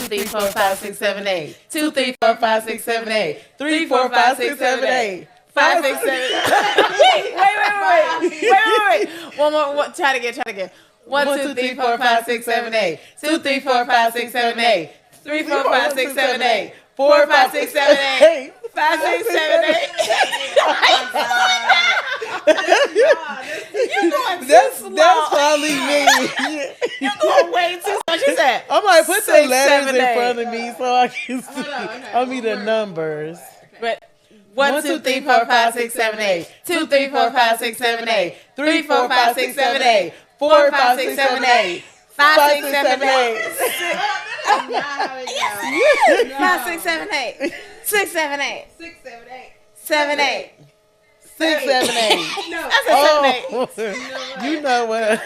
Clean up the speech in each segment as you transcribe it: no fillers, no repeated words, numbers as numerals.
3, 4, 5, 6, 7, 8. 2, 3, 4, 5, 6, 7, 8. 3, 4, 5, 6, 7, 8. 5, 6, 7. Wait. One more. Try to get. 1, 2, 3, 4, 5, 6, 7, 8. 2, 3, 4, 5, 6, 7, 8. 3, 4, 5, 6, 7, 8. 4, 5, 6, 7, 8. 5, 6, 7, 8. You going too slow. That's probably me. You going way too slow. She said. I'm like, put the 6, letters 7, in 8. front of me so I can see. I mean the numbers. But 1, 2, 3, 4, 5, 6, 7, 8. 2, 3, 4, 5, 6, 7, 8. 3, 4, 5, 6, 7, 8. 4, 5, 6, 7, 8. 5, 6, 7, 8. 5, 6, 7, 8. 6, 7, 8. 7, 8. 6, 7, 8. No, I said 7, 8. You know what?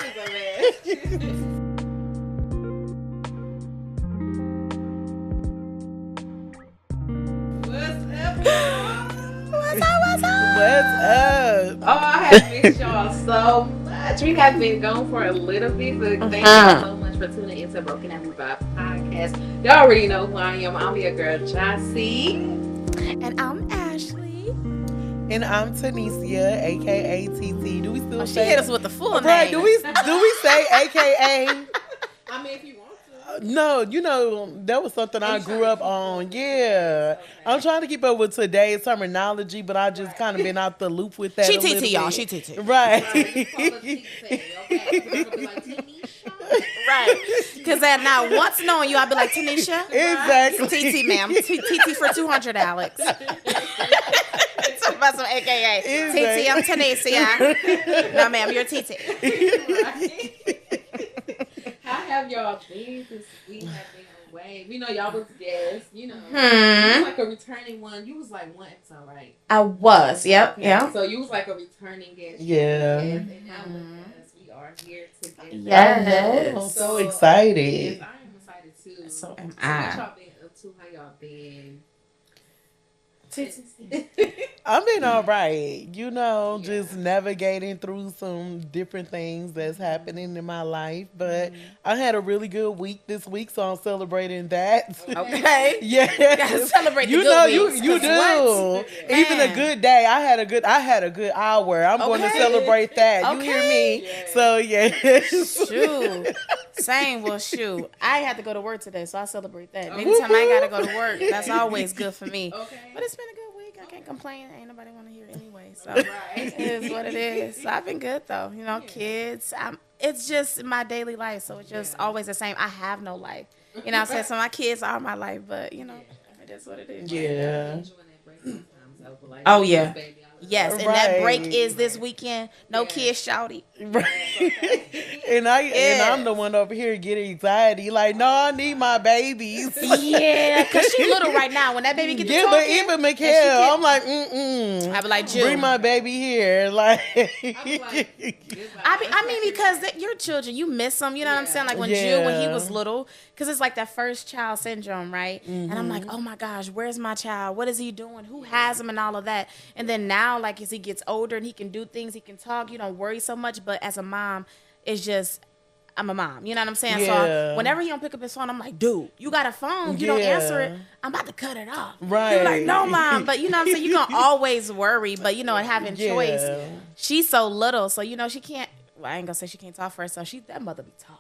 What's up? Oh, I have missed y'all so much. We have been gone for a little bit, but thank you so much for tuning into Broken Down Revive podcast. Y'all already know who I am. I'm your girl, Jossie. And I'm Ashley. And I'm Tanisha, aka TT. Do we still She say? hit us with the full name. Right? Do we say AKA? I mean, if you want to. No, you know, that was something I grew up on. Yeah. I'm trying to keep up with today's terminology, but I just kind of been out the loop with that. She a little TT, y'all. bit. She TT. Right. Right. Because now, once knowing you, I'll be like, Tanisha. Exactly. TT, ma'am. TT for 200, Alex. Talk about some AKA. Exactly. TT, I'm Tanisha. No, ma'am, you're TT. How have y'all been since we have been away? We know y'all was guests, you know. You was like a returning one. You was like one episode, right? I was. Yep. Okay. Yeah. So you was like a returning guest. Yeah. And now with us, we are here together. Yes. I'm so excited. Yes, I am excited too. So am What I. y'all been up to? How y'all been? I've been all right, you know, just navigating through some different things that's happening in my life. But I had a really good week this week, so I'm celebrating that. Okay. Yeah, You gotta celebrate the you good know, weeks, you 'cause do. what? Even a Man. good day. I had a good hour. I'm going to Okay. celebrate that. You hear Okay. me? So yes. Shoot. Same. Well, shoot. I had to go to work today, so I celebrate that. Anytime I ain't got to go to work, that's always good for me. Okay. But it's been a good week. I can't complain. Ain't nobody want to hear it anyway. So Right. it is what it is. So I've been good, though. You know, kids. It's just my daily life, so it's just always the same. I have no life. You know what I'm saying? So my kids are my life, but, you know, it is what it is. Yeah. Oh, yeah. Yes, and that Right. break is this weekend. No kids shouty. Right. and I'm the one over here getting anxiety. Like, no, I need my babies. Yeah, because she's little right now. When that baby gets to Yeah, talking, but even and she Mikhail, get- I'm like, I be like, Jill. bring my baby here. Like, I mean, because your children, you miss them. You know what I'm saying? Like when Jill, when he was little, because it's like that first child syndrome, right? And I'm like, oh my gosh, where's my child? What is he doing? Who has him and all of that? And then now, like as he gets older and he can do things, he can talk, you don't worry so much. But as a mom, it's just, I'm a mom. You know what I'm saying? Yeah. So whenever he don't pick up his phone, I'm like, dude, you got a phone. You don't answer it. I'm about to cut it off. Right. You're like, no, mom. But you know what I'm saying? You're going to always worry. But, you know, and having choice. She's so little. So, you know, she can't, well, I ain't going to say she can't talk for herself. That mother be talking.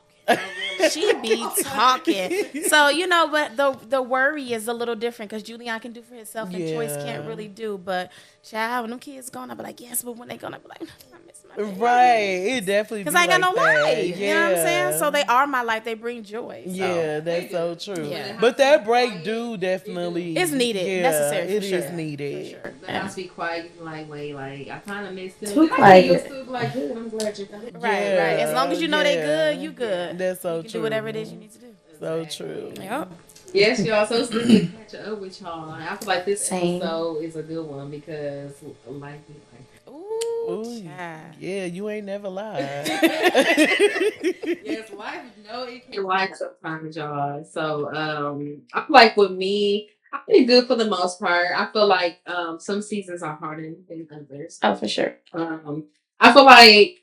She be talking. So, you know, but the worry is a little different because Julian can do for himself and Choice can't really do. But, child, when them kids gone, I be like, yes, but when they gone, I be like, I miss my baby. Right. It definitely Because I ain't got no that. life. You know what I'm saying? So they are my life. They bring joy. So. Yeah, that's so true. Yeah. But that break do definitely It's needed. Yeah, Necessary, for it sure. is needed. For sure. The house be quiet. You be like, wait, like I kind of missed it. Too I quiet. used to be like, good. I'm glad you're coming. Right, right. As long as you know they good, you good. That's so You can true. do whatever it is you need to do. So true. Yep. Yes, y'all. So it's good to catch up with y'all. I feel like this Same. episode is a good one because life be like. Ooh, Ooh, child. yeah, you ain't never lied. Yes, life. No, it can like sometimes, y'all. So I feel like with me, I've been good for the most part. I feel like some seasons are harder than others. Oh, for sure. Um, I feel like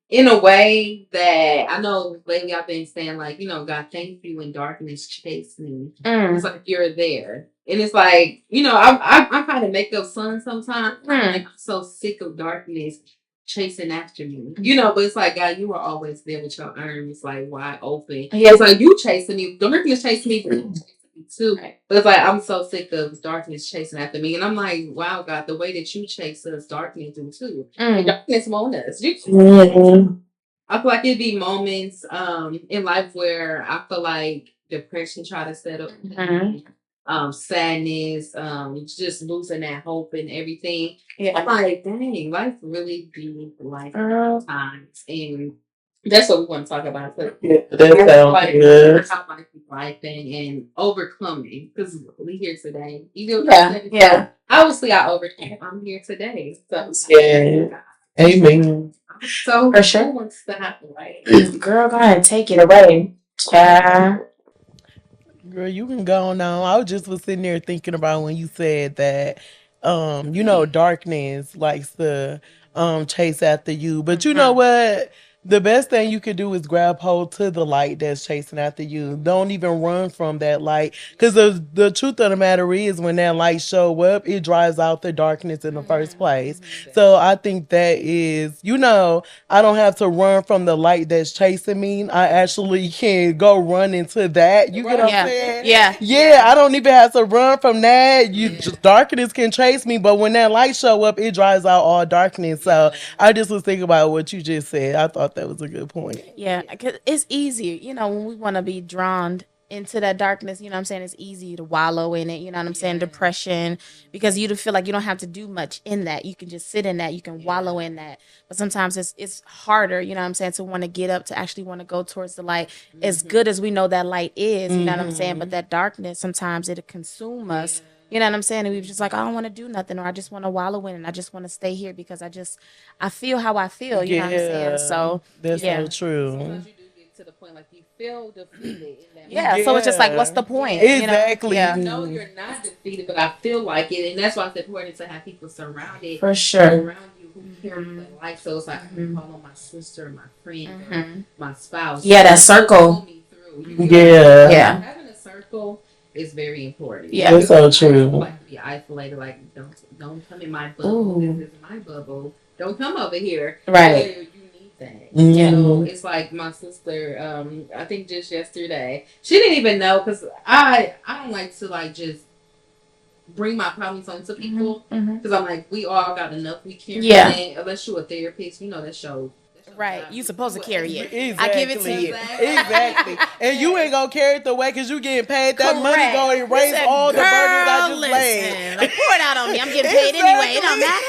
in a way that I know lately I've been saying, like, God, thank you when darkness chased me. It's like you're there. And it's like, I kind of make up fun sometimes. Like, I'm so sick of darkness chasing after me. But it's like, God, you were always there with your arms like wide open. Yeah. It's like you chasing me. Darkness chasing me, but you chasing me too. Right. But it's like I'm so sick of darkness chasing after me. And I'm like, wow, God, the way that you chase us, darkness do too. And darkness won't us. I feel like it'd be moments in life where I feel like depression try to set up, sadness, just losing that hope and everything. Yeah. I'm like, dang, life really be like times, and that's what we want to talk about. Yeah, that sounds like, good. How life is life and overcoming, because we here today. Even obviously I overcame. I'm here today. So yeah, amen. So for sure, wants to happen, right? Girl, go ahead and take it away. Yeah. Girl, you can go on. I was sitting there thinking about when you said that, darkness likes to chase after you. But you know what? The best thing you could do is grab hold to the light that's chasing after you. Don't even run from that light. Because the truth of the matter is, when that light show up, it drives out the darkness in the first place. So I think that is, I don't have to run from the light that's chasing me. I actually can go run into that. You get what I'm saying? Yeah. I don't even have to run from that. Darkness can chase me, but when that light show up, it drives out all darkness. So I just was thinking about what you just said. I thought that was a good point. Yeah, because it's easier, when we want to be drawn into that darkness, what I'm saying, it's easy to wallow in it, what I'm saying, depression, because you feel like you don't have to do much in that. You can just sit in that, you can wallow in that. But sometimes it's harder, what I'm saying, to want to get up, to actually want to go towards the light. As good as we know that light is, you know what I'm saying, but that darkness, sometimes it'll consume us. You know what I'm saying? And we just like, I don't want to do nothing, or I just want to wallow in, and I just want to stay here because I feel how I feel. You know what I'm saying? So that's so true. Sometimes you do get to the point like you feel defeated. In that so it's just like, what's the point? Exactly. I know you're not defeated, but I feel like it, and that's why it's important to have people surrounded for sure around you who care for life. So it's like I can call on my sister, my friend, or my spouse. Yeah, that circle. Me through. Yeah. Having a circle is very important. Yeah, that's so true. Like to be isolated, like don't come in my bubble. Ooh. This is my bubble. Don't come over here. Right. You need that. So it's like my sister. I think just yesterday, she didn't even know, because I don't like to like just bring my problems onto people, because I'm like, we all got enough we can. Yeah. Unless you're a therapist, that show. Right, you supposed to carry it. Exactly. I give it to you. Exactly. And you ain't gonna carry it the way because you getting paid. That money gonna erase all the burdens I just laid. Like, pour it out on me. I'm getting paid anyway. It don't matter.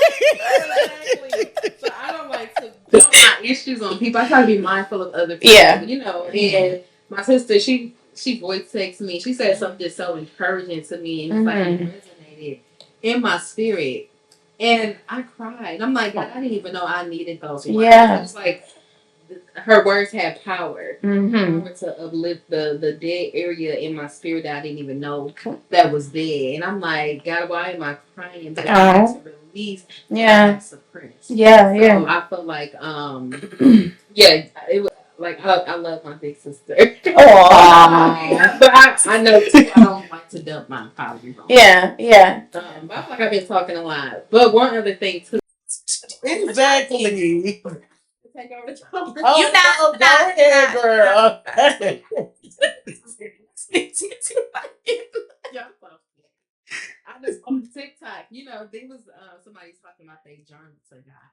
Exactly. So I don't like to dump my issues on people. I try to be mindful of other people. Yeah. And my sister, she voice texted me. She said something so encouraging to me, and it's like it resonated in my spirit. And I cried. I'm like, God, I didn't even know I needed those words. Yeah. It was like her words had power. Power to uplift the dead area in my spirit that I didn't even know that was there. And I'm like, God, why am I crying? But I had to release. Yeah. Suppress. Yeah. So I felt like, it was like, I love my big sister. Aww. But I know too, I don't like to dump my apologies on. Yeah. But I feel like I've been talking a lot. But one other thing too. Exactly. Take over the talk. You not go ahead, girl. I just on TikTok, there was somebody talking about their journal to God.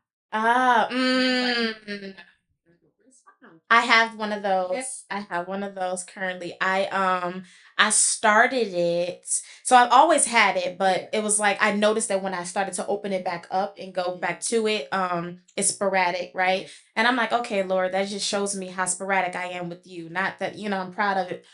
I have one of those. Yes. I have one of those currently. I started it. So I've always had it, but it was like I noticed that when I started to open it back up and go back to it, it's sporadic, right? And I'm like, okay, Lord, that just shows me how sporadic I am with you. Not that, I'm proud of it.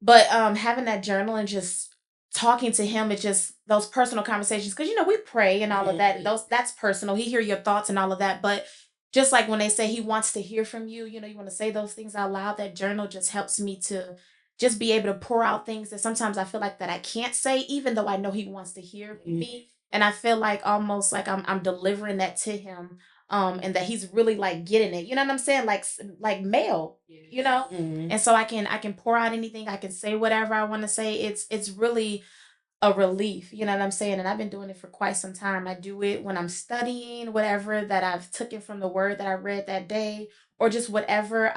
But having that journal and just talking to him, it's just those personal conversations, because we pray and all of that. That's personal. He hear your thoughts and all of that, but just like when they say he wants to hear from you, you want to say those things out loud. That journal just helps me to just be able to pour out things that sometimes I feel like that I can't say, even though I know he wants to hear me. And I feel like almost like I'm delivering that to him and that he's really like getting it. You know what I'm saying? Like male, you know. And so I can pour out anything. I can say whatever I want to say. It's really a relief. You know what I'm saying? And I've been doing it for quite some time. I do it when I'm studying whatever that I've taken from the word that I read that day, or just whatever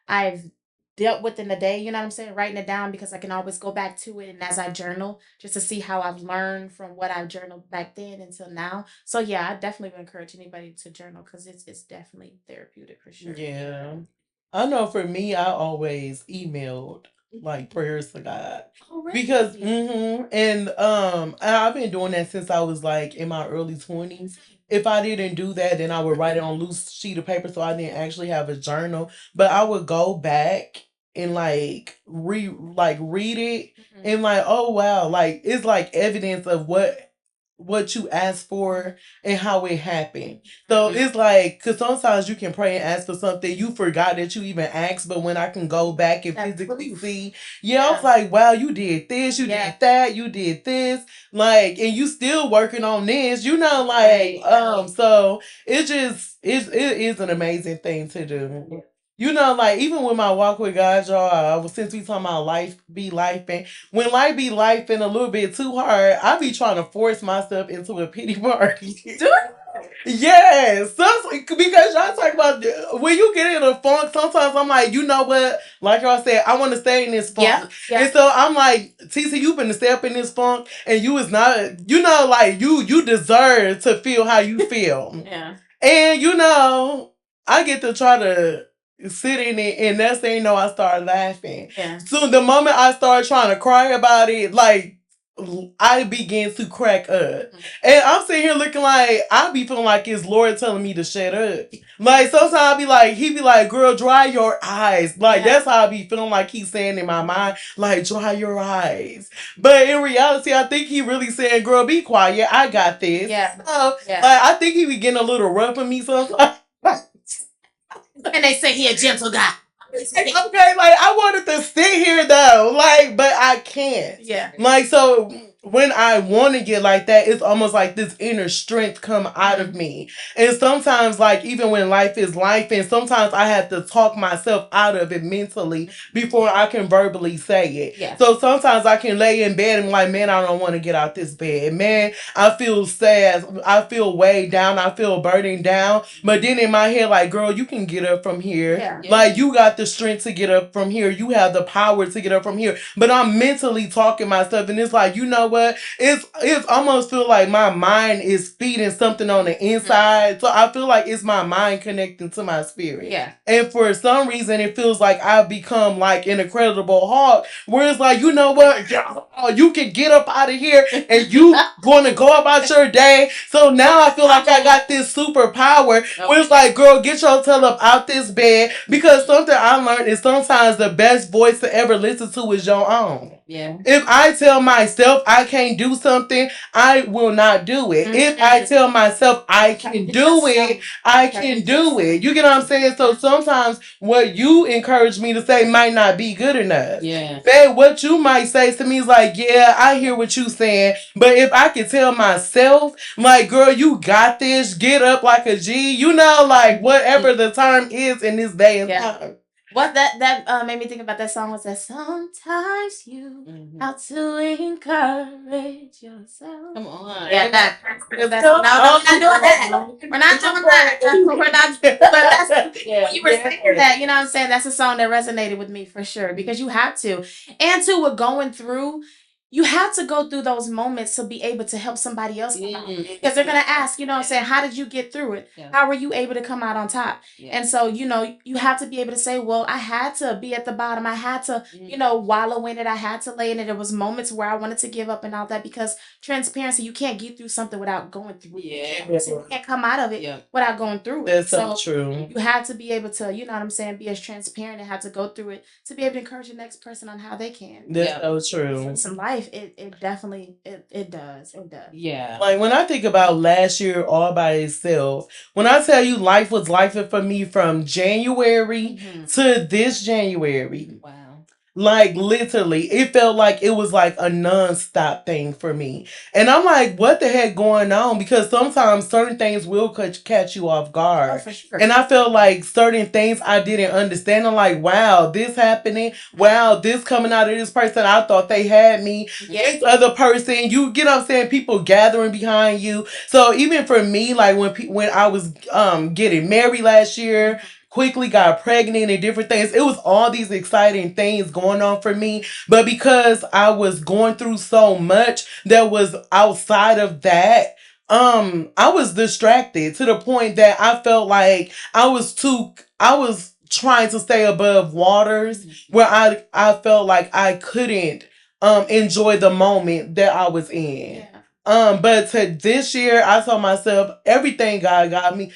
I've dealt with in the day. You know what I'm saying? Writing it down because I can always go back to it, and as I journal, just to see how I've learned from what I've journaled back then until now. So yeah, I definitely would encourage anybody to journal because it's definitely therapeutic for sure. Yeah. I know for me, I always emailed like prayers to God. Oh, really? Because and I've been doing that since I was like in my early 20s. If I didn't do that, then I would write it on loose sheet of paper, so I didn't actually have a journal. But I would go back and read it and like, oh wow, like it's like evidence of what you asked for and how it happened. So it's like, because sometimes you can pray and ask for something you forgot that you even asked, but when I can go back and physically see, I was like, wow, you did this, you did that, you did this, like, and you still working on this, you know, like, so it is an amazing thing to do. You know, like even with my walk with God, y'all, since we talking about life be life, and when life be life and a little bit too hard, I be trying to force myself into a pity party. Yes, because y'all talk about when you get in a funk. Sometimes I'm like, you know what? Like y'all said, I want to stay in this funk, and so I'm like, TC, you been to stay up in this funk, and you is not, you know, like you deserve to feel how you feel. And you know, I get to try to sit in it, and next thing you know, I start laughing. So the moment I start trying to cry about it, like I begin to crack up. And I'm sitting here looking like I be feeling like it's Lord telling me to shut up. Like sometimes I be like, he be like, girl, dry your eyes. Like that's how I be feeling like he's saying in my mind, like dry your eyes. But in reality, I think he really saying, girl, be quiet. I got this. So, like I think he be getting a little rough on me sometimes. And they say he a gentle guy. Okay, like I wanted to sit here though, like, but I can't. Like, so when I want to get like that, it's almost like this inner strength come out of me. And sometimes, like, even when life is life, and sometimes I have to talk myself out of it mentally before I can verbally say it. So sometimes I can lay in bed and be like, man, I don't want to get out this bed. Man, I feel sad. I feel weighed down. I feel burdened down. But then in my head, like, girl, you can get up from here. Like, you got the strength to get up from here. You have the power to get up from here. But I'm mentally talking myself, and it's like, you know what? It's almost feel like my mind is feeding something on the inside. So I feel like it's my mind connecting to my spirit. And for some reason, it feels like I've become like an Incredible Hulk, where it's like, you know what? You can get up out of here and you going to go about your day. So now I feel like I got this superpower where it's like, girl, get your tail up out this bed. Because something I learned is sometimes the best voice to ever listen to is your own. If I tell myself I can't do something, I will not do it. If I tell myself I can do it, I can do it. You get what I'm saying? So sometimes what you encourage me to say might not be good enough. Babe, what you might say to me is like, yeah, I hear what you saying. But if I can tell myself, like, girl, you got this, get up like a G, you know, like whatever the term is in this day and time. What that made me think about that song was that sometimes you have to encourage yourself. Come on. Yeah, that. No, we're not doing that. We're not doing that. We're not. But that's when you were saying that, you know what I'm saying? That's a song that resonated with me for sure, because you have to. And too, with going through, you have to go through those moments to be able to help somebody else come out. Because they're going to ask, you know what I'm saying, how did you get through it? How were you able to come out on top? And so, you know, you have to be able to say, well, I had to be at the bottom. I had to, you know, wallow in it. I had to lay in it. There was moments where I wanted to give up and all that, because transparency, you can't get through something without going through it. You can't come out of it without going through it. That's so true. You have to be able to, you know what I'm saying, be as transparent and have to go through it to be able to encourage the next person on how they can. That's so true. Some life, it definitely it does. Like when I think about last year all by itself, when I tell you life was life for me from January to this January. Like literally, it felt like it was like a non-stop thing for me. And I'm like, what the heck going on? Because sometimes certain things will catch you off guard. Oh, for sure. And I felt like certain things I didn't understand. I'm like, wow, this happening. Wow, this coming out of this person. I thought they had me. Yeah. This other person, you get what I'm saying? People gathering behind you. So even for me, like when I was getting married last year, quickly got pregnant and different things. It was all these exciting things going on for me. But because I was going through so much that was outside of that, I was distracted to the point that I felt like I was trying to stay above waters where I felt like I couldn't enjoy the moment that I was in. Yeah. But to this year, I told myself everything God got me,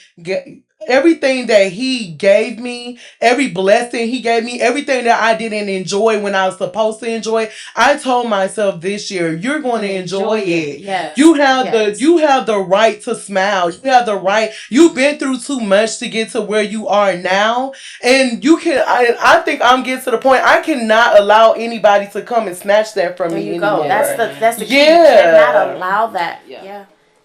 everything that He gave me, every blessing He gave me, everything that I didn't enjoy when I was supposed to enjoy. I told myself this year, you're going to enjoy it. Yes. You have the right to smile. You have the right. You've been through too much to get to where you are now, and you can. I think I'm getting to the point. I cannot allow anybody to come and snatch that from me anymore. Go. That's the key. You cannot allow that.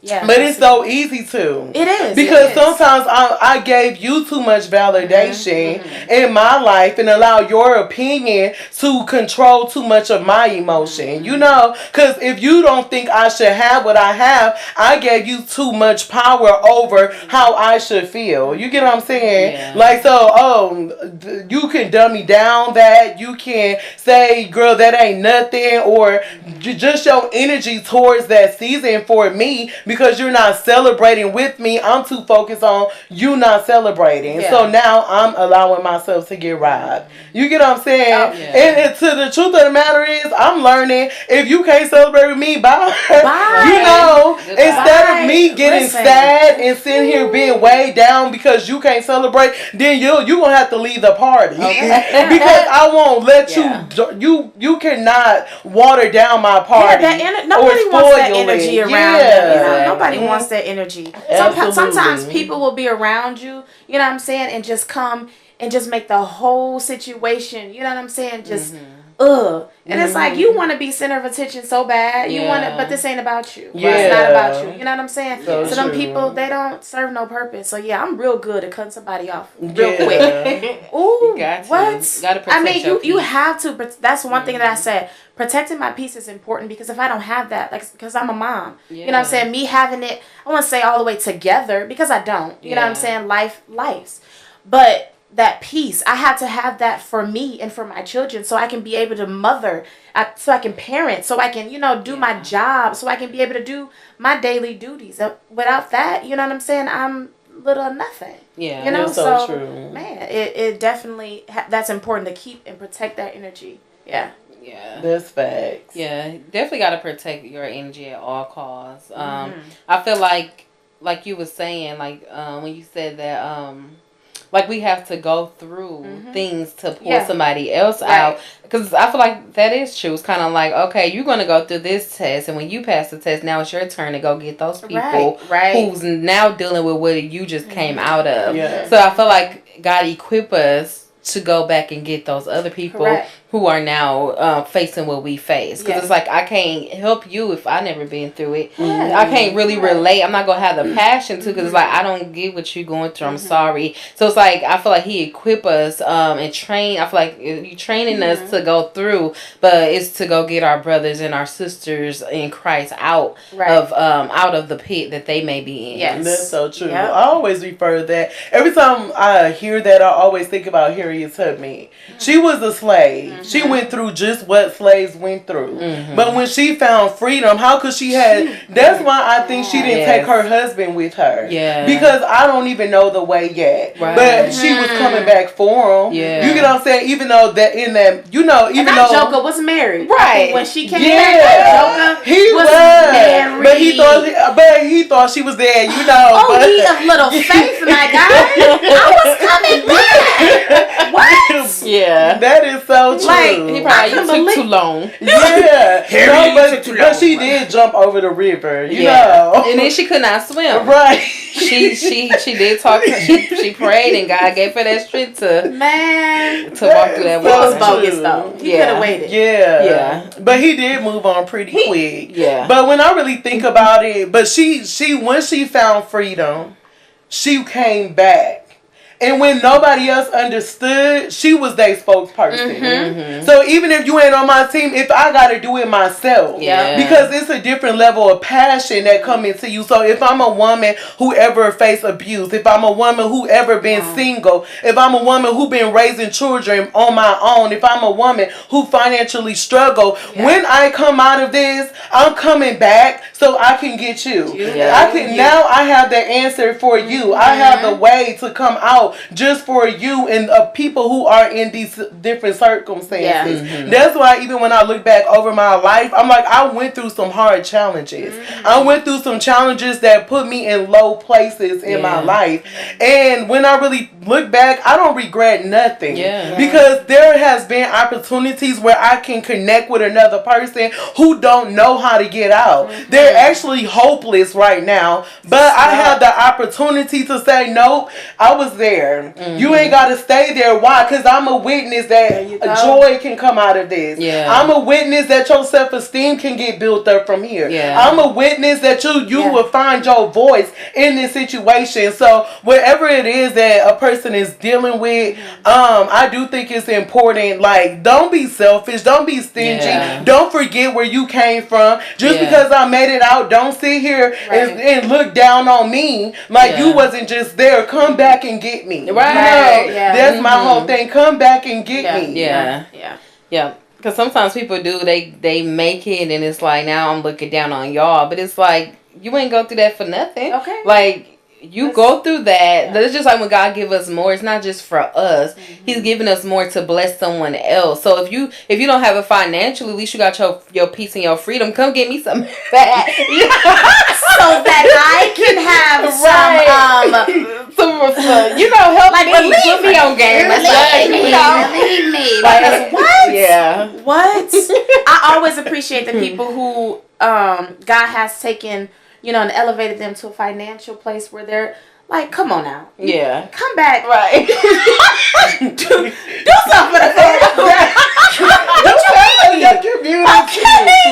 Yeah, but it's so easy to. It is. Because sometimes I gave you too much validation in my life and allow your opinion to control too much of my emotion. You know? Because if you don't think I should have what I have, I gave you too much power over how I should feel. You get what I'm saying? Yeah. Like, so, you can dumb me down that. You can say, girl, that ain't nothing. Or just your energy towards that season for me. Because you're not celebrating with me, I'm too focused on you not celebrating. Yeah. So now I'm allowing myself to get robbed. You get what I'm saying? Oh, yeah. And to the truth of the matter is, I'm learning if you can't celebrate with me, bye. You know, instead of me getting sad and sitting here being weighed down because you can't celebrate, then you're gonna have to leave the party. Okay. Because I won't let you cannot water down my party. Nobody wants that energy around them. You know? Nobody wants that energy. Sometimes people will be around you, you know what I'm saying, and just come and just make the whole situation, you know what I'm saying, just and it's like you want to be center of attention so bad, you want to, but this ain't about you. Yeah. It's not about you. You know what I'm saying? So them people, they don't serve no purpose. So yeah, I'm real good at cutting somebody off real quick. Ooh, what? I mean, you have to. That's one thing that I said. Protecting my peace is important because if I don't have that, like, because I'm a mom, you know what I'm saying? Me having it, I want to say all the way together because I don't. You know what I'm saying? Lives, but that peace, I have to have that for me and for my children, so I can be able to mother, so I can parent, so I can, do my job, so I can be able to do my daily duties. Without that, you know what I'm saying? I'm little or nothing. Yeah, you know, so true. Man, it definitely that's important to keep and protect that energy. Yeah. Yeah, that's facts. Yeah, definitely got to protect your energy at all costs. I feel like you were saying, like when you said that, like we have to go through things to pull somebody else out. Because I feel like that is true. It's kind of like, okay, you're going to go through this test, and when you pass the test, now it's your turn to go get those people who's now dealing with what you just came out of. Yeah. So I feel like God equip us to go back and get those other people who are now facing what we face. Because it's like, I can't help you if I never been through it. I can't really relate. I'm not going to have the passion to, because it's like, I don't get what you're going through. I'm sorry. So it's like, I feel like He equip us and train. I feel like you training us to go through, but it's to go get our brothers and our sisters in Christ out of the pit that they may be in. Yes. That's so true. Yep. I always refer to that. Every time I hear that, I always think about Harriet Tubman. She was a slave. She went through just what slaves went through. But when she found freedom, how could she have... That's why I think she didn't take her husband with her. Yeah. Because I don't even know the way yet. Right. But she was coming back for him. Yeah. You get what I'm saying? Even though that in that... even though... Joker was married. Right. When she came back, Joker was married. But he thought she was dead, Oh, he of little faith, my guy. I was coming back. What? Yeah. Yeah. That is so true. Like, He probably took too long. Yeah. Harry, No, you took too but long. she did jump over the river, you Yeah. know. And then she could not swim. Right. She did talk. She prayed, and God gave her that strength to Man, walk through that he was water. bogus though. He could have waited. Yeah. Yeah. But he did move on pretty quick. Yeah. But when I really think about it, but she when she found freedom, she came back. And when nobody else understood, she was their spokesperson. Mm-hmm. So even if you ain't on my team, if I got to do it myself, Yeah. because it's a different level of passion that come into you. So if I'm a woman who ever faced abuse, if I'm a woman who ever been single, if I'm a woman who been raising children on my own, if I'm a woman who financially struggle, when I come out of this, I'm coming back so I can get you. Yeah. Now I have the answer for you. I have the way to come out just for you and people who are in these different circumstances. That's why even when I look back over my life, I'm like, I went through some hard challenges. I went through some challenges that put me in low places in my life. And when I really look back, I don't regret nothing. Because there has been opportunities where I can connect with another person who don't know how to get out. They're actually hopeless right now. But I have the opportunity to say, nope, I was there. You ain't got to stay there. Why? Because I'm a witness that joy can come out of this. I'm a witness that your self-esteem can get built up from here. I'm a witness that you will find your voice in this situation. So whatever it is that a person is dealing with, I do think it's important. Like, don't be selfish. Don't be stingy. Don't forget where you came from. Just because I made it out, don't sit here and look down on me like you wasn't just there. Come back and get me. Right. That's my whole thing. Come back and get me. Yeah. Because sometimes people do, they make it and it's like, now I'm looking down on y'all. But it's like, you ain't go through that for nothing. Okay. Like, you go through that. It's just like when God give us more, it's not just for us. He's giving us more to bless someone else. So if you don't have it financially, at least you got your peace and your freedom. Come get me some fat. So that I can have some help like, me. Put me on game. Believe me. Like, What? Yeah. What? I always appreciate the people who God has taken, and elevated them to a financial place where they're like, come on now. Yeah. Come back. Right. do something for the family. Okay.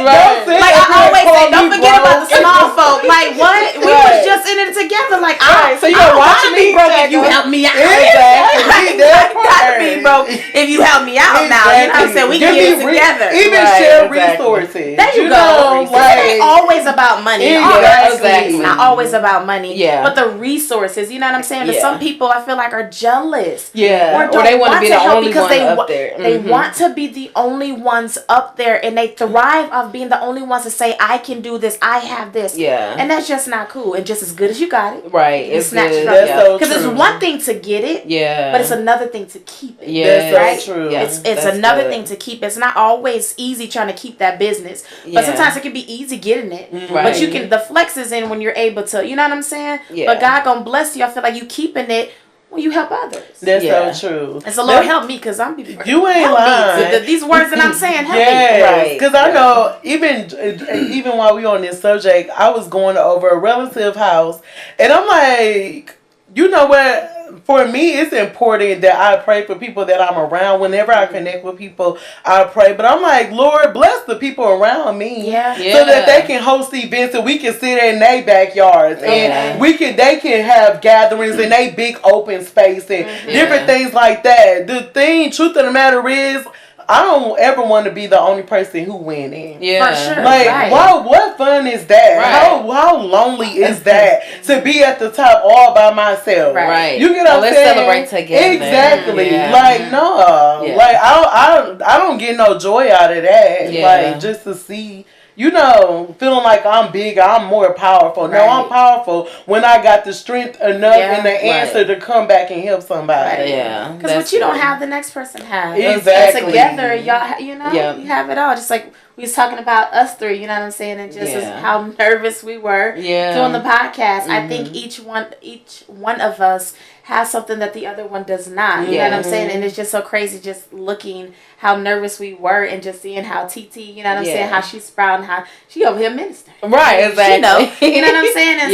Right. Like I always say, don't forget about the small folk. Like what? We was just in it together. Like so you gonna watch me broke if you help me out. Exactly. That Gotta be broke if you help me out now. You know what I'm saying? We can get it together. Even share resources. There you go. It ain't always about money. Exactly. It's not always about money. Yeah. But the resources, you know what I'm saying? Yeah. Some people I feel like are jealous. Yeah. Or they want to be the only because one up there. They want to be the only ones up there, and they thrive off being the only ones to say, I can do this, I have this. Yeah. And that's just not cool. And just as good as you got it. Right. It's snatch good. it That's so Because true. it's one thing to get it. Yeah. But it's another thing to keep it. Yeah. That's so true. Yeah. It's another thing to keep. It's not always easy trying to keep that business. But sometimes it can be easy getting it. Right. But you can, the flex is in when you're able to, you know what I'm saying? Yeah. But God gonna bless you. I feel like you keeping it when you help others. That's so true. And so Lord help me, because I'm you ain't lying. These words that I'm saying help me. Yes, because I know even while we on this subject, I was going over a relative house, and I'm like, you know what? For me, it's important that I pray for people that I'm around. Whenever I connect with people, I pray. But I'm like, Lord, bless the people around me, so that they can host events and we can sit in their backyards and they can have gatherings in a big open space and different things like that. The truth of the matter is, I don't ever want to be the only person who went in. Yeah. For sure. Like, what fun is that? Right. How lonely is that to be at the top all by myself? Right. You get what I'm let's saying? celebrate together. Exactly. Yeah. Like, no. Yeah. Like, I don't get no joy out of that. Yeah. Like, just to see, feeling like I'm big, I'm more powerful. No, I'm powerful when I got the strength enough and the answer to come back and help somebody. Yeah. Because what you don't have, the next person has. Exactly. And together, y'all, you have it all. Just like we was talking about us three, you know what I'm saying, and just how nervous we were doing the podcast. I think each one of us has something that the other one does not. You know what I'm saying? And it's just so crazy just looking how nervous we were and just seeing how TT, you know what I'm saying, how she's sprouting, how she over here minister. Right, exactly. You know what I'm saying? And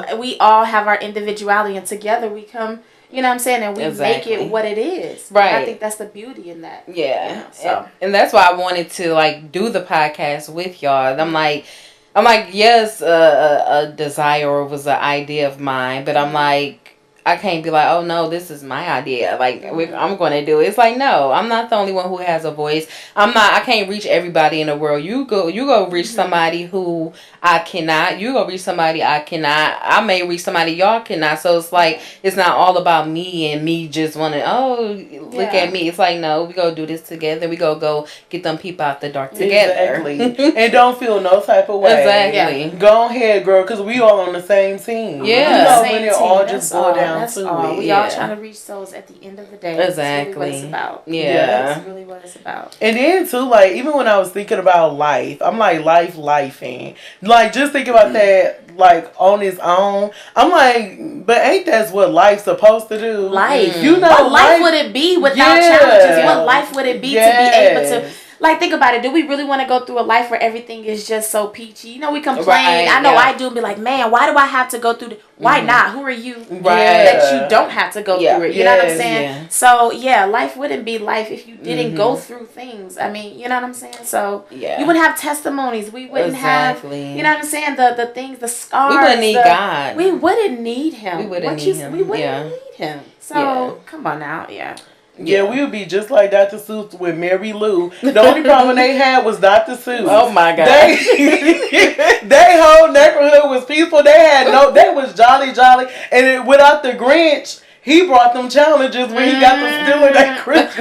so we all have our individuality, and together we come, you know what I'm saying, and we make it what it is. Right. And I think that's the beauty in that. Yeah. You know, so. And that's why I wanted to like do the podcast with y'all. I'm like, yes, a desire or was an idea of mine, but I'm like, I can't be like, oh no, this is my idea. Like I'm going to do it. It's like, no, I'm not the only one who has a voice. I can't reach everybody in the world. You go reach somebody who I cannot. You go reach somebody I cannot. I may reach somebody y'all cannot. So it's like, it's not all about me and me just wanting, look at me. It's like, no, we go do this together. We go get them people out the dark together. Exactly. And don't feel no type of way. Exactly. Yeah. Go ahead, girl, because we all on the same team. Yeah. You know, when it all just boil down to it. We all trying to reach souls at the end of the day. Exactly. That's really what it's about. Yeah. That's really what it's about. And then too, like, even when I was thinking about life, I'm like, lifing. Like, just think about that, like, on its own. I'm like, but ain't that what life's supposed to do? Life. You know, what life would it be without challenges? What life would it be to be able to... Like, think about it. Do we really want to go through a life where everything is just so peachy? You know, we complain. Right, I know I do. And be like, man, why do I have to go through... Why not? Who are you that you don't have to go through it? You know what I'm saying? Yeah. So, life wouldn't be life if you didn't go through things. I mean, you know what I'm saying? So, you wouldn't have testimonies. We wouldn't have... You know what I'm saying? The things, the scars. We wouldn't need God. We wouldn't need Him. We wouldn't need Him. We wouldn't need Him. So, come on now. Yeah, we would be just like Dr. Seuss with Mary Lou. The only problem they had was Dr. Seuss. Oh my God. They whole neighborhood was peaceful. They was jolly. And without the Grinch, he brought them challenges when he got them stealing that Christmas.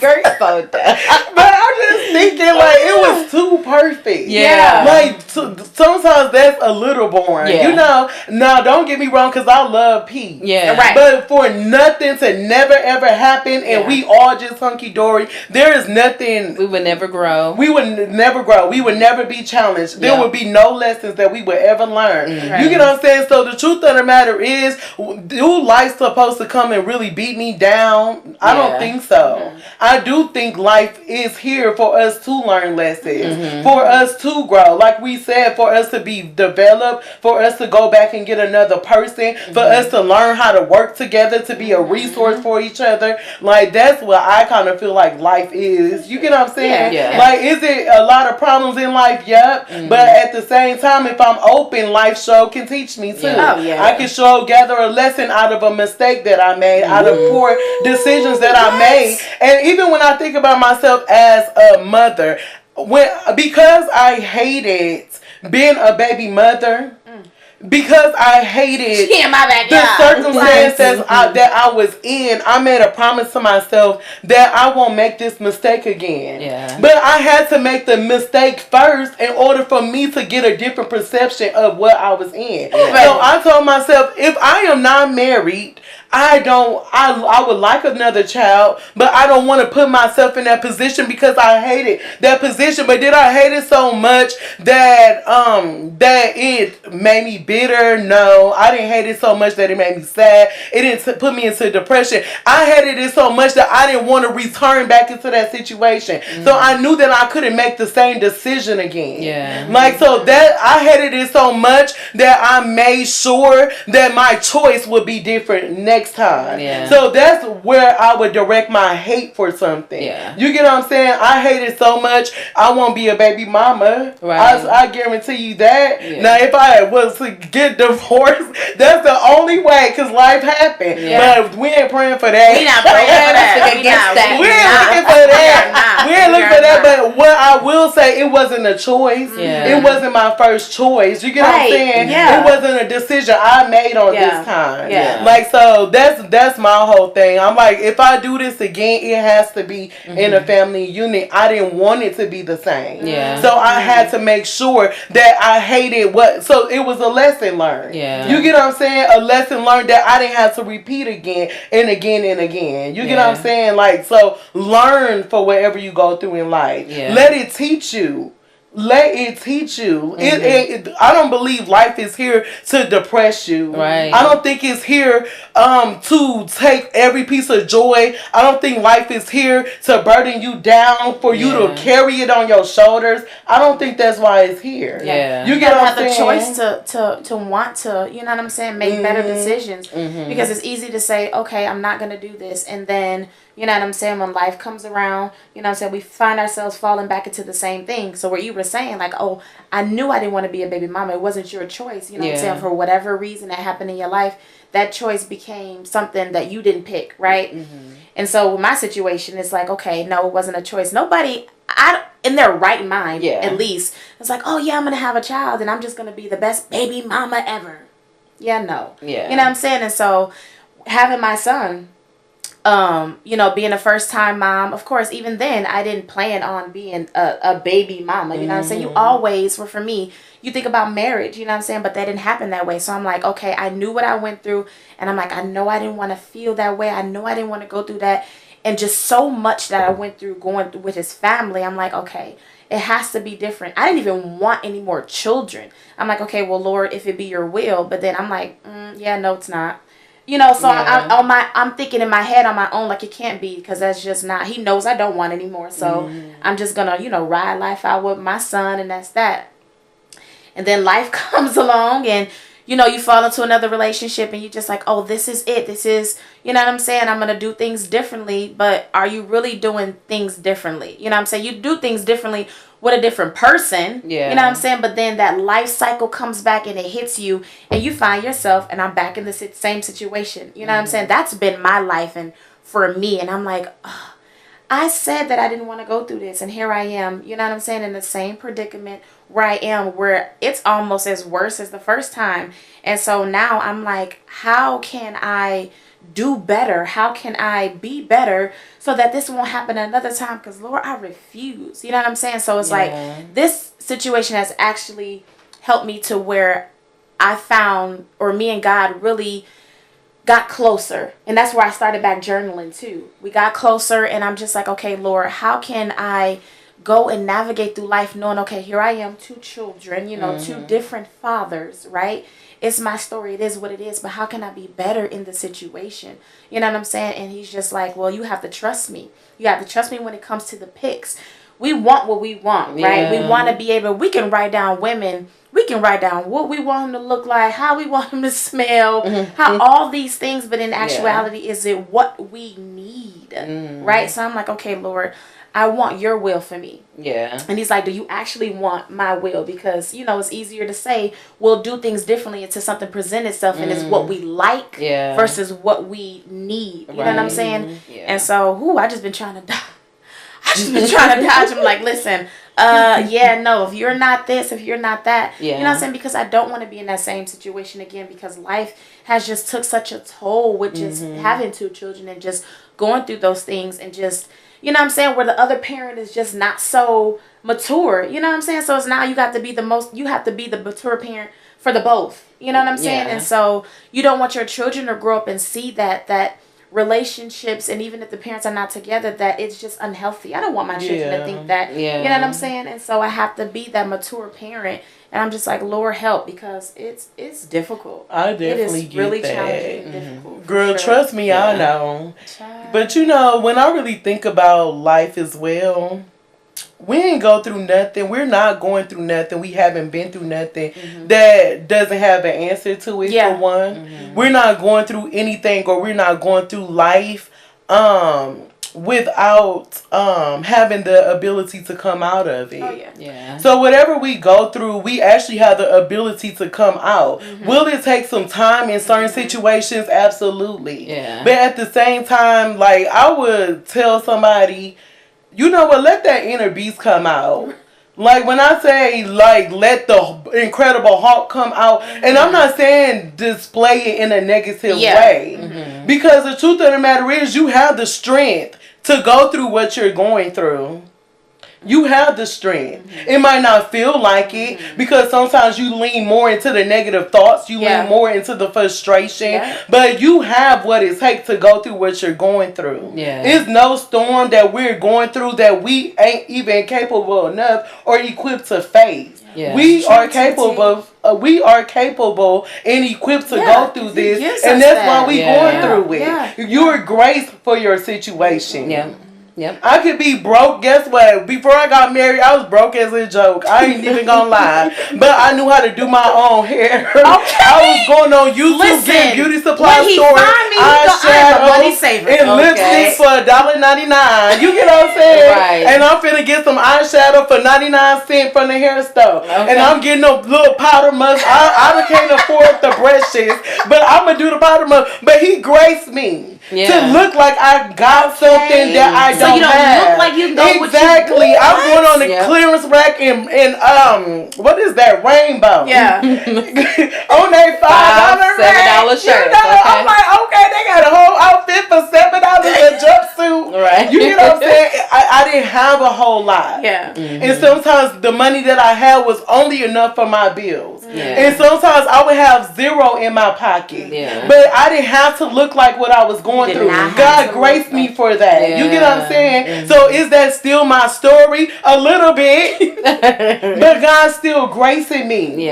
But I'm just thinking, like, it was too perfect. Yeah. Like, sometimes that's a little boring. Yeah. You know, now don't get me wrong, because I love peace. Yeah. Right. But for nothing to never ever happen and we all just hunky dory, there is nothing. We would never grow. We would never grow. We would never be challenged. There would be no lessons that we would ever learn. Right. You get what I'm saying? So the truth of the matter is, do life supposed to come and really beat me down? I don't think so. I do think life is here for us to learn lessons, for us to grow. Like we said, for us to be developed, for us to go back and get another person, for us to learn how to work together, to be a resource for each other. Like, that's what I kind of feel like life is. You get what I'm saying? Yeah. Like, is it a lot of problems in life? Yep. But at the same time, if I'm open, life show can teach me too. I can gather a lesson out of a mistake that I made, out of poor decisions that I made. And even when I think about myself as a mother, because I hated being a baby mother, because I hated the circumstances that I was in, I made a promise to myself that I won't make this mistake again. Yeah. But I had to make the mistake first in order for me to get a different perception of what I was in. Yeah. So I told myself, if I am not married, I would like another child, but I don't want to put myself in that position because I hated that position. But did I hate it so much that it made me bitter? No, I didn't hate it so much that it made me sad. It didn't put me into depression. I hated it so much that I didn't want to return back into that situation. So I knew that I couldn't make the same decision again. Yeah. Like, so that I hated it so much that I made sure that my choice would be different next time. Yeah. So that's where I would direct my hate for something. Yeah. You get what I'm saying? I hate it so much, I won't be a baby mama. Right. I guarantee you that. Yeah. Now, if I was to get divorced, that's the only way, because life happened. Yeah. But we ain't praying for that. We not praying for that. We ain't looking for that. We ain't looking for that. But what I will say, it wasn't a choice. Yeah. It wasn't my first choice. You get what I'm saying? Yeah. It wasn't a decision I made on this time. Yeah. Like, so that's my whole thing. I'm like, if I do this again, it has to be in a family unit. I didn't want it to be the same. Yeah. So I had to make sure that I hated so it was a lesson learned. Yeah. You get what I'm saying? A lesson learned that I didn't have to repeat again and again and again. You get what I'm saying? Like, so learn for whatever you go through in life. life. Yeah. Let it teach you. Let it teach you. I don't believe life is here to depress you. Right. I don't think it's here to take every piece of joy. I don't think life is here to burden you down for you to carry it on your shoulders. I don't think that's why it's here. Yeah. You gotta have the choice to want to, you know what I'm saying, make better decisions. Because it's easy to say, okay, I'm not gonna do this, and then, you know what I'm saying, when life comes around, you know what I'm saying, we find ourselves falling back into the same thing. So what you were saying, like, oh, I knew I didn't want to be a baby mama. It wasn't your choice. You know what I'm saying? For whatever reason that happened in your life, that choice became something that you didn't pick, right? And so with my situation, it's like, okay, no, it wasn't a choice. Nobody, in their right mind, at least, it's like, oh, yeah, I'm going to have a child, and I'm just going to be the best baby mama ever. Yeah, no. Yeah. You know what I'm saying? And so having my son, you know, being a first time mom, of course, even then I didn't plan on being a baby mama, you know what I'm saying? You always, for me, you think about marriage, you know what I'm saying? But that didn't happen that way. So I'm like, okay, I knew what I went through, and I'm like, I know I didn't want to feel that way. I know I didn't want to go through that. And just so much that I went through going through with his family, I'm like, okay, it has to be different. I didn't even want any more children. I'm like, okay, well, Lord, if it be your will. But then I'm like, yeah, no, it's not. You know, so I'm thinking in my head on my own, like, it can't be, because that's just not, he knows I don't want anymore. So I'm just going to, you know, ride life out with my son, and that's that. And then life comes along, and, you know, you fall into another relationship, and you're just like, oh, this is it. This is, you know what I'm saying? I'm going to do things differently. But are you really doing things differently? You know what I'm saying? You do things differently with a different person. Yeah. You know what I'm saying? But then that life cycle comes back, and it hits you, and you find yourself, and I'm back in the same situation. You know what I'm saying? That's been my life, and for me. And I'm like, oh, I said that I didn't want to go through this, and here I am, you know what I'm saying, in the same predicament where I am, where it's almost as worse as the first time. And so now I'm like, how can I do better? How can I be better so that this won't happen another time? Because, Lord, I refuse. You know what I'm saying? So it's like, this situation has actually helped me to where I found, or me and God really got closer. And that's where I started back journaling too. We got closer, and I'm just like, okay, Lord, how can I go and navigate through life knowing, okay, here I am, 2 children, you know, 2 different fathers, right? It's my story. It is what it is. But how can I be better in the situation? You know what I'm saying? And he's just like, well, you have to trust me. You have to trust me when it comes to the pics. We want what we want, right? We want to be able, we can write down women. We can write down what we want them to look like, how we want them to smell, how all these things. But in actuality, is it what we need, right? So I'm like, okay, Lord, I want your will for me. Yeah. And he's like, do you actually want my will? Because, you know, it's easier to say we'll do things differently until something presents itself and it's what we like versus what we need. You know what I'm saying? Yeah. And so, I just been trying to dodge. I'm like, listen, no, if you're not this, if you're not that, you know what I'm saying? Because I don't want to be in that same situation again, because life has just took such a toll with just having 2 children and just going through those things, and just, you know what I'm saying, where the other parent is just not so mature. You know what I'm saying? So it's now you have to be the mature parent for the both. You know what I'm saying? And so you don't want your children to grow up and see that relationships, and even if the parents are not together, that it's just unhealthy. I don't want my children to think that. You know what I'm saying? And so I have to be that mature parent, and I'm just like, Lord, help, because it's difficult. I definitely get really that. Challenging and difficult. Girl, trust me, I know. But you know, when I really think about life as well, we ain't go through nothing. We're not going through nothing. We haven't been through nothing that doesn't have an answer to it, for one. We're not going through anything, or we're not going through life without having the ability to come out of it. Oh, yeah. So whatever we go through, we actually have the ability to come out. Will it take some time in certain situations? Absolutely. Yeah. But at the same time, like, I would tell somebody, you know what, let that inner beast come out. Like, when I say, like, let the Incredible Hulk come out, and I'm not saying display it in a negative way. Because the truth of the matter is, you have the strength to go through what you're going through. you have the strength. It might not feel like it because sometimes you lean more into the negative thoughts. You lean more into the frustration. But you have what it takes to go through what you're going through. It's no storm that we're going through that we ain't even capable enough or equipped to face. We are capable and equipped to go through this, and that's why we going through it. You're graced for your situation. I could be broke. Guess what? Before I got married, I was broke as a joke. I ain't even gonna lie. But I knew how to do my own hair. I was going on YouTube, getting beauty supply store, eyeshadow, and lipstick for $1.99. You get what I'm saying? Right. And I'm finna get some eyeshadow for 99 cents from the hair store. And I'm getting a little powder musk. I can't afford the brushes, but I'm gonna do the powder musk. But he graced me to look like I got something that I don't. So you don't look like you know exactly. I'm going on the clearance rack and what is that, rainbow? On that $5 $7 shirt. I'm like, okay, they got a whole outfit for $7 a jumpsuit. Right. You get what I'm saying? I didn't have a whole lot. And sometimes the money that I had was only enough for my bills. And sometimes I would have zero in my pocket. But I didn't have to look like what I was going through. God graced me for that. You get what I'm saying? So is that still my story? A little bit. But God's still gracing me.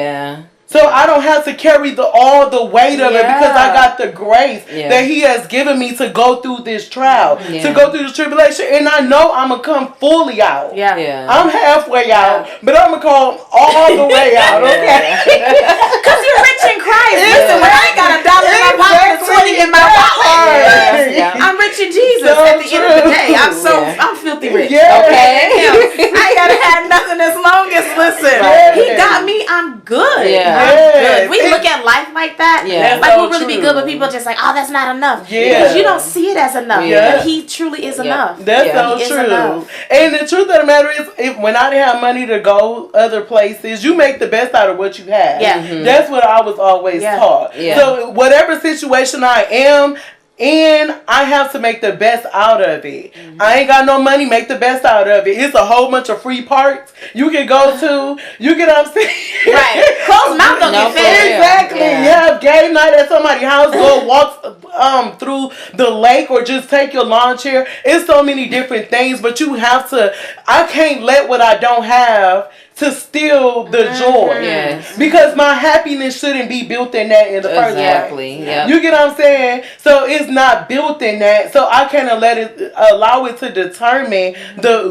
So I don't have to carry all the weight of it because I got the grace that He has given me to go through this trial, to go through this tribulation, and I know I'm gonna come fully out. I'm halfway out, but I'm gonna come all the way out. Okay? Because you're rich in Christ. Listen, when I ain't got $1 in my pocket, and 20 in my wallet, I'm rich in Jesus. At the end of the day, I'm filthy rich. Okay, I ain't gotta have nothing as long as He got me. I'm good. Good. We look at life like that. Like we'll really be good, but people are just like, oh, that's not enough. Because you don't see it as enough. But He truly is enough. That's so true. And the truth of the matter is, when I didn't have money to go other places, you make the best out of what you have. That's what I was always taught. So whatever situation I am, and I have to make the best out of it. I ain't got no money, make the best out of it. It's a whole bunch of free parks you can go to. You get what I'm saying? Right. Closed mouth don't get fed. Exactly. You have game night at somebody's house, go walk through the lake or just take your lawn chair. It's so many different things, but you have to, I can't let what I don't have to steal the joy. Because my happiness shouldn't be built in that in the first place. You get what I'm saying? So it's not built in that. So I can't allow it to determine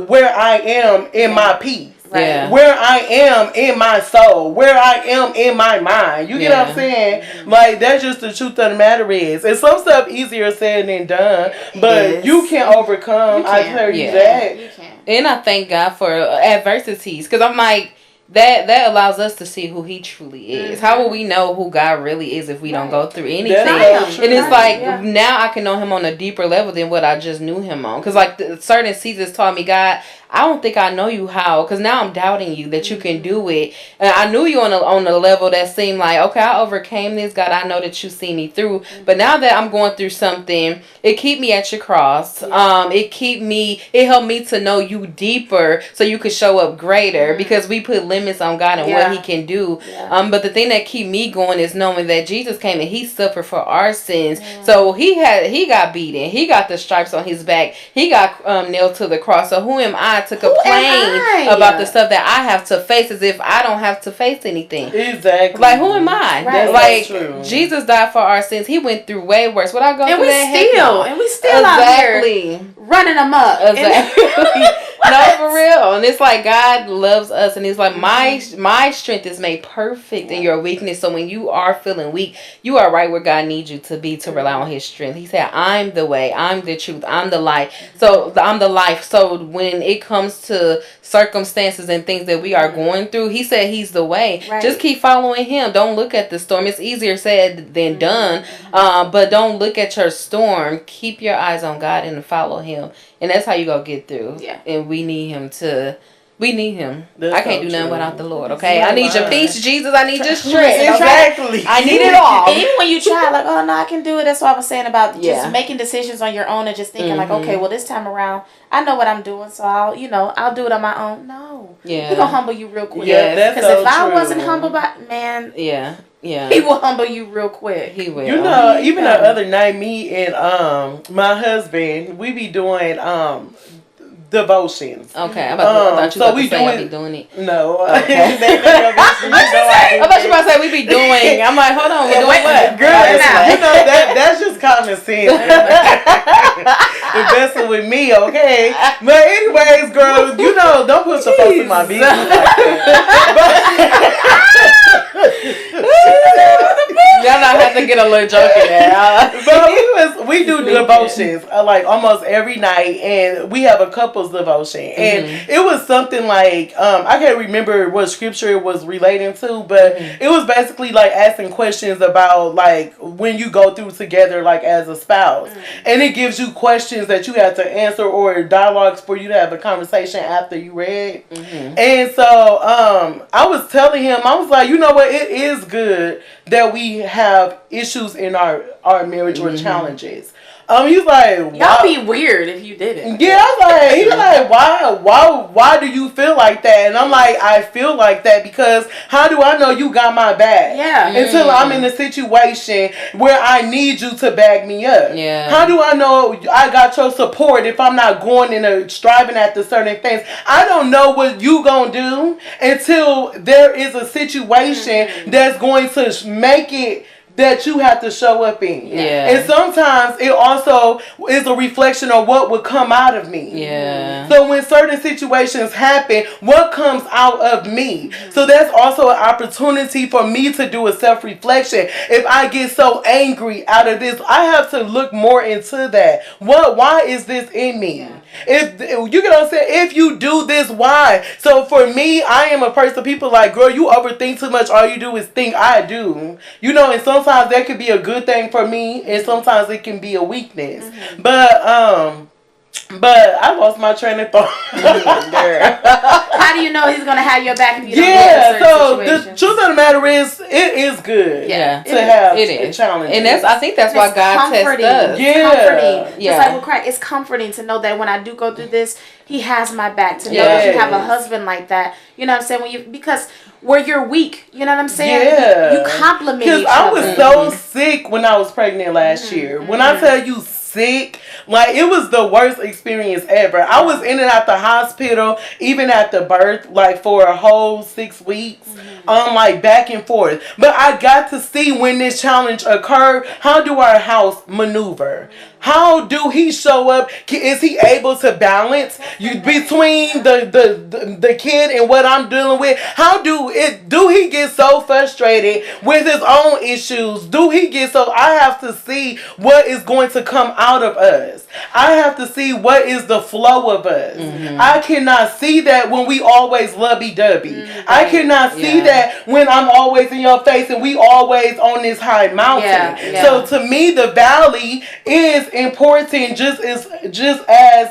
where I am in my peace. Where I am in my soul, where I am in my mind. You get what I'm saying? Like, that's just the truth of the matter is. And some stuff easier said than done, but you can overcome. I tell you that. You can. And I thank God for adversities, because I'm like, that allows us to see who He truly is. How will we know who God really is if we don't go through anything? And it's like, now I can know Him on a deeper level than what I just knew Him on. Because like certain seasons taught me, God, I don't think I know you how, because now I'm doubting you that you can do it. And I knew you on a level that seemed like, okay, I overcame this. God, I know that you see me through. But now that I'm going through something, it keep me at your cross. It helped me to know you deeper so you could show up greater, because we put limits on God and what He can do. But the thing that keep me going is knowing that Jesus came and He suffered for our sins. So He got beaten. He got the stripes on His back. He got nailed to the cross. So who am I to complain about the stuff that I have to face as if I don't have to face anything? Exactly. Like, who am I? Right. Like, True. Jesus died for our sins. He went through way worse. Would I go through that? And we still out here running amok. Exactly. No, for real. And it's like, God loves us, and it's like, my strength is made perfect in your weakness. So when you are feeling weak, you are right where God needs you to be, to rely on His strength. He said, I'm the way, I'm the truth, I'm the light. So I'm the life. So when it comes to circumstances and things that we are going through, He said He's the way. Just keep following Him. Don't look at the storm. It's easier said than done. But don't look at your storm. Keep your eyes on God and follow Him. And that's how you gonna get through. And we need Him to We need him. That's I can't so do nothing true. without the Lord, okay? I need your peace, Jesus. I need your strength. Exactly. I need it all. Even when you try, like, oh no, I can do it. That's what I was saying about Yeah. just making decisions on your own and just thinking, like, okay, well, this time around, I know what I'm doing, so I'll do it on my own. No, Yeah. He gonna humble you real quick. Yeah, that's Because so if I true. wasn't humble, man, Yeah. He will humble you real quick. He will. You know, even the other night, me and my husband, we be doing devotions. Okay, I thought you so about we to say I doing- be doing it. No. Okay. They think of it, you know, I thought you about to say we be doing. I'm like, hold on, we're doing what? Girl, you know that's just common sense. Investing with me, okay? But anyways, girl, you know, don't put the folks in my business like that. Y'all not have to get a little joke in there. But we do devotions like almost every night, and we have a couples devotion, and it was something like I can't remember what scripture it was relating to, but it was basically like asking questions about like when you go through together like as a spouse, and it gives you questions that you have to answer or dialogues for you to have a conversation after you read. And so I was telling him, I was like, you know what, it is good that we have issues in our marriage or challenges. He's like, Y'all be weird if you didn't. Yeah, I was like, he's like, why do you feel like that? And I'm like, I feel like that because how do I know you got my back? Yeah. Until I'm in a situation where I need you to back me up. Yeah. How do I know I got your support if I'm not going in a striving after certain things? I don't know what you gonna do until there is a situation that's going to make it that you have to show up in. Yeah. And sometimes it also is a reflection of what would come out of me. Yeah. So when certain situations happen, what comes out of me? So that's also an opportunity for me to do a self-reflection. If I get so angry out of this, I have to look more into that. Why is this in me? Yeah. If you get what I'm saying, if you do this, why? So for me, I am a person, people like, girl, you overthink too much. All you do is think. I do. You know, and sometimes that could be a good thing for me, and sometimes it can be a weakness. But I lost my train of thought. How do you know he's gonna have your back if you don't get in certain So situations? the truth of the matter is, it is good. Yeah. To have It a is. challenge. And I think that's why It's God tests comforting. us. It's Yeah. comforting. Yeah. Just like with Christ, it's comforting to know that when I do go through this, He has my back. To know that you have a Yes. husband like that. You know what I'm saying? Because where you're weak, you know what I'm saying? Yeah. You compliment each Because I other. was so sick when I was pregnant last year. When I tell you sick, like it was the worst experience ever. I was in and out the hospital, even at the birth, like for a whole 6 weeks. Like back and forth. But I got to see when this challenge occurred, how do our house maneuver? How do he show up? Is he able to balance between the kid and what I'm dealing with? How do he get so frustrated with his own issues? Do he get so? I have to see what is going to come out of us. I have to see what is the flow of us. I cannot see that when we always lovey-dovey. I cannot see that when I'm always in your face and we always on this high mountain. Yeah. So to me, the valley is important just as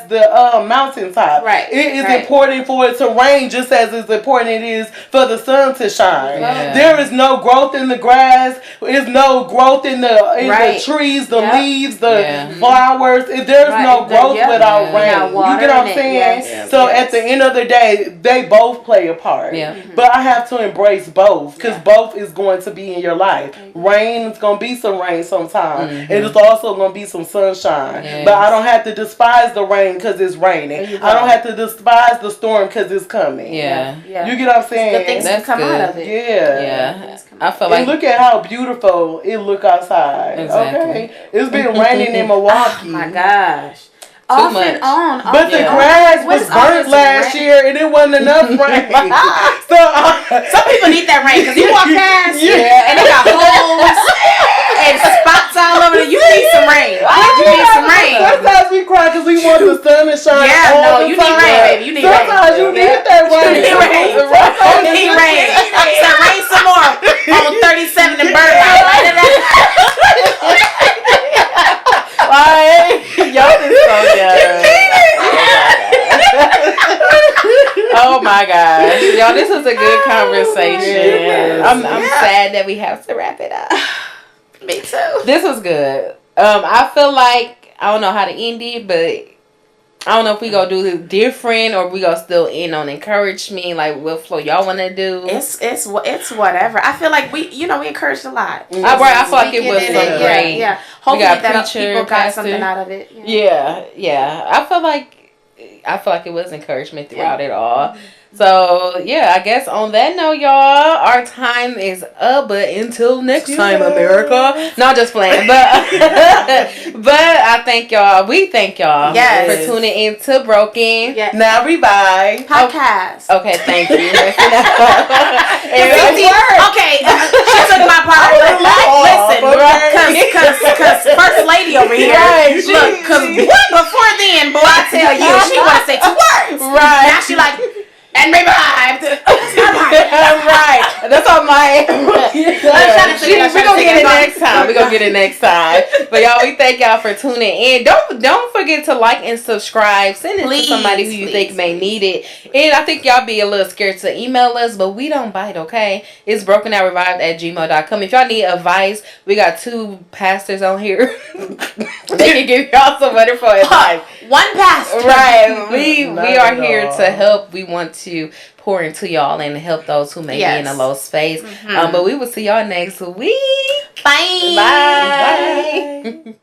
the mountaintop. Right. It is Right. important for it to rain just as it's important it is for the sun to shine. Yeah. There is no growth in the grass. There's no growth in the trees, the leaves, the flowers. There's no growth without rain. You get what I'm saying? Yes. So at the end of the day, they both play a part. Yeah. But I have to embrace both because both is going to be in your life. Rain is going to be some rain sometime. And it's also going to be some sunshine. Yes. But I don't have to despise the rain because it's raining. I don't have to despise the storm because it's coming. Yeah. You get what I'm saying? Good things can That's come good. out of it. Yeah. I feel And like look at how beautiful it look outside. Exactly. Okay, it's been raining in Milwaukee. Oh my gosh. Too Off much. and on. But the grass was burnt last year and it wasn't enough rain. So some people need that rain because you walk past and they got holes and spots all over it. You need some rain. You need some rain. Sometimes we cry because we want the sun to shine. Yeah, all no, the you need time. rain, baby. You need rain. Sometimes you need that rain. You need rain. You need rain. So rain some more on 37 and Birdlight. y'all is so young. Oh my gosh. Y'all, this was a good conversation. I'm sad that we have to wrap it up. Me too. This was good. I feel like, I don't know how to end it, but I don't know if we gonna do this different or we gonna still end on encourage me. Like, what flow y'all want to do? It's whatever. I feel like we encouraged a lot. I feel like it was so great. Yeah. Hopefully that people got something out of it. Yeah. I feel like it was encouragement throughout it all. So, yeah, I guess on that note, y'all, our time is up. But until next time, America. Not just playing. But I thank y'all. We thank y'all for tuning in to Broken. Yes. Now Revive. Podcast. Okay, thank you. Okay, she took my part. Listen, because First Lady over here. Right, look, because before then, boy, I tell you, she want to say 2 words. Right. Now she like... And revived. Right. That's on my. We're gonna get it next time. We're gonna get it next time. But y'all, we thank y'all for tuning in. Don't forget to like and subscribe. Send it to somebody who you think may need it. And I think y'all be a little scared to email us, but we don't bite, okay? It's brokenoutrevived@gmail.com. If y'all need advice, we got 2 pastors on here. They can give y'all some wonderful advice. One pastor. Right. We are here to help. We want to pour into y'all and help those who may be in a low space. But we will see y'all next week. Bye. Bye.